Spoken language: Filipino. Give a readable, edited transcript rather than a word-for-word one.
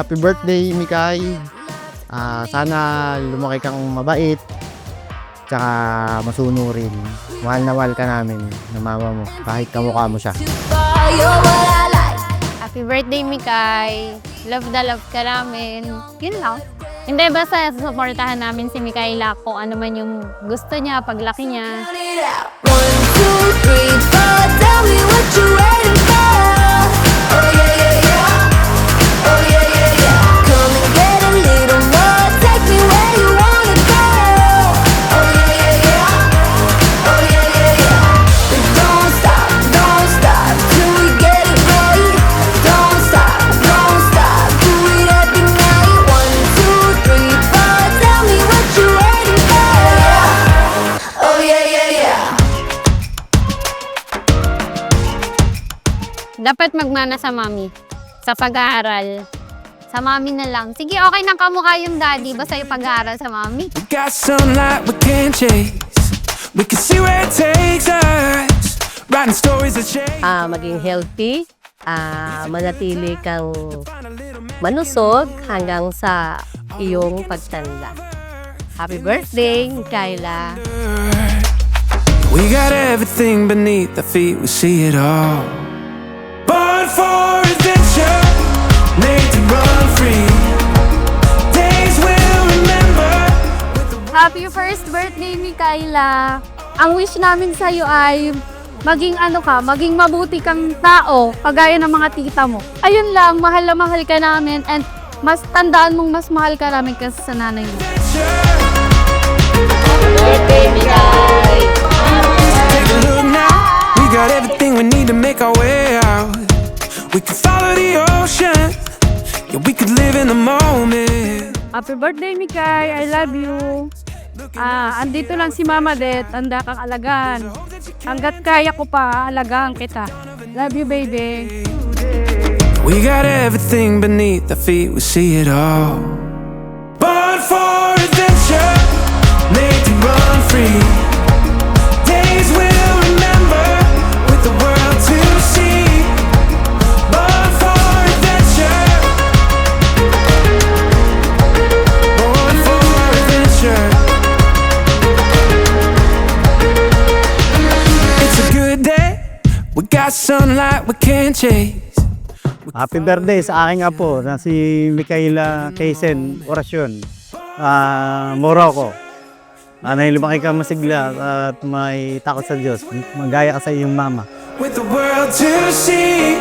Happy birthday, Mikay. Sana lumaki kang mabait, tsaka masunurin. Mahal na mahal ka namin ng mama mo, kahit kamukha mo siya. Happy birthday, Mikay. Love na love ka namin. Yun lang. Hindi, basta susuportahan namin si Mikaela kung ano man yung gusto niya, paglaki niya. 1, 2, 3, 4, tell me what you waiting for. Oh yeah, yeah, yeah. Oh yeah, yeah, yeah. Come and get a little more, take me where you wanna go. Oh yeah, yeah, yeah. Oh yeah, yeah, yeah. But don't stop till we get it right. Don't stop, do it every night. 1, 2, 3, 4, tell me what you waiting for. Oh yeah, yeah, yeah. Dapat magmana sa mami. Sa pag-aaral. Sa mami na lang. Sige, okay nang kamukha yung daddy. Basta yung pag-aaral sa mami. We got sunlight we can't chase. We can see where it takes us. Writing stories that change. Maging healthy, manatili kang manusog hanggang sa iyong pagtanda. Happy birthday, Mikaela! We got everything beneath our feet, we see it all. Born for adventure, made to run free. Days we'll remember. Happy first birthday, Mikaela! Ang wish namin sa'yo ay maging maging mabuti kang tao, kagaya ng mga tita mo. Ayun lang, mahal na mahal ka namin and mas tandaan mong mas mahal ka namin kasi sa nanay mo. Take a look now, we got everything we need to make our way out. We could follow the ocean, yeah, we could live in the moment. Happy birthday, Mikay! I love you! Andito lang si Mama Det, tanda kang alagaan. Hanggat kaya ko pa, alagaan kita. Love you, baby! We got everything beneath our feet, we see it all. Born for adventure, made to run free. Days we'll remember, with the world to see. Born for adventure. Born for adventure. It's a good day, we got sunlight we can't chase. Happy birthday sa aking apo na si Mikaela Kaysen Orasyon, Morocco. Anay lumaki ka masigla at may takot sa Diyos. Magaya ka sa iyong mama. With the world to see.